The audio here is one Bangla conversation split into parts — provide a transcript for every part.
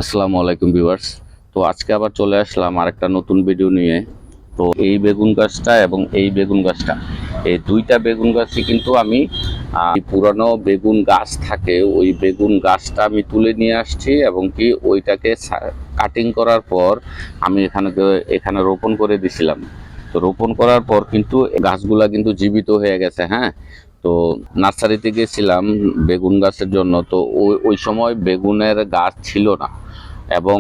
আসসালামু আলাইকুম ভিউয়ার্স। তো আজকে আবার চলে আসলাম আরেকটা নতুন ভিডিও নিয়ে। তো এই বেগুন গাছটা এবং এই বেগুন গাছটা, এই দুইটা বেগুন গাছই কিন্তু আমি পুরানো বেগুন গাছ থাকে ওই বেগুন গাছটা আমি তুলে নিয়ে আসছি এবং কি ওইটাকে কাটিং করার পর আমি এখানে রোপণ করে দিছিলাম। তো রোপণ করার পর কিন্তু গাছগুলা কিন্তু জীবিত হয়ে গেছে। হ্যাঁ, তো নার্সারিতে গেছিলাম বেগুন গাছের জন্য। তো ওই সময় বেগুনের গাছ ছিল না এবং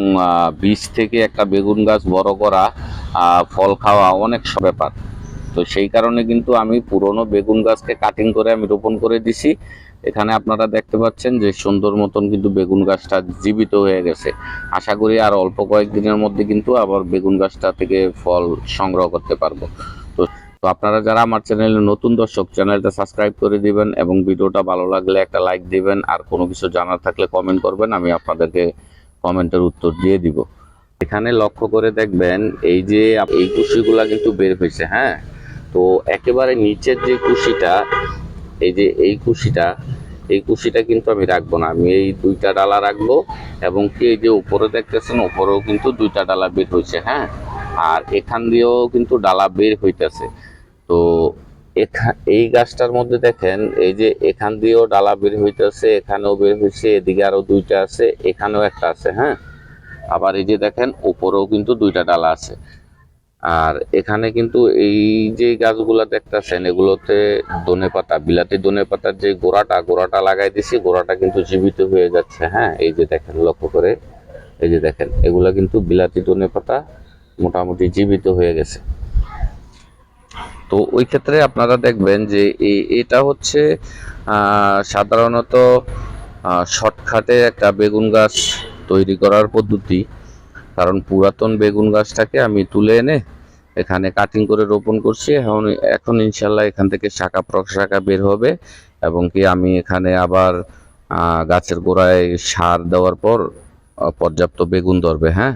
বীজ থেকে একটা বেগুন গাছ বড় করা, ফল খাওয়া অনেক ব্যাপার। তো সেই কারণে কিন্তু আমি পুরনো বেগুন গাছকে কাটিং করে আমি রোপণ করে দিছি। এখানে আপনারা দেখতে পাচ্ছেন যে সুন্দর মতন কিন্তু বেগুন গাছটা জীবিত হয়ে গেছে। আশা করি আর অল্প কয়েকদিনের মধ্যে কিন্তু আবার বেগুন গাছটা থেকে ফল সংগ্রহ করতে পারবো। তো তো আপনারা যারা আমার চ্যানেলে নতুন দর্শক, চ্যানেলটা সাবস্ক্রাইব করে দিবেন এবং ভিডিওটা ভালো লাগলে একটা লাইক দিবেন। আর কোনো কিছু জানার থাকলে কমেন্ট করবেন, আমি আপনাদেরকে কমেন্টের উত্তর দিয়ে দিব। এখানে লক্ষ্য করে দেখবেন এই যে এই কুশিগুলা কিন্তু বের হয়েছে। হ্যাঁ, তো একেবারে নিচের যে কুশিটা, এই যে এই কুশিটা কিন্তু আমি রাখবো না, আমি এই দুইটা ডালা রাখবো। এবং কি এই যে উপরে দেখতেছেন, উপরেও কিন্তু দুইটা ডালা বের হয়েছে। হ্যাঁ, আর এখান দিয়েও কিন্তু ডালা বের হইতেছে। তো এই গাছটার মধ্যে দেখেন এই যে এখান দিয়েও ডালা বের হইতেছে, এখানেও বের হয়েছে, এদিকে আরো দুইটা আছে, এখানেও একটা আছে। হ্যাঁ, আবার এই যে দেখেন উপরেও কিন্তু দুইটা ডালা আছে। আর এখানে কিন্তু এই যে গাছগুলা দেখতেছেন এগুলোতে ধনেপাতা, বিলাতি ধনেপাতার যে গোড়াটা লাগাই দিছি, গোড়াটা কিন্তু জীবিত হয়ে যাচ্ছে। হ্যাঁ, এই যে দেখেন লক্ষ্য করে, এই যে দেখেন এগুলা কিন্তু বিলাতি ধনেপাতা মোটামুটি জীবিত হয়ে গেছে। তো ওই ক্ষেত্রে আপনারা দেখবেন যে এটা হচ্ছে সাধারণত শর্টকাটে একটা বেগুন গাছ তৈরি করার পদ্ধতি। কারণ পুরাতন বেগুন গাছটাকে আমি তুলে এনে এখানে কাটিং করে রোপণ করছি। এখন ইনশাল্লাহ এখান থেকে শাখা প্রশাখা বের হবে এবং কি আমি এখানে আবার গাছের গোড়ায় সার দেওয়ার পর পর্যাপ্ত বেগুন ধরবে। হ্যাঁ,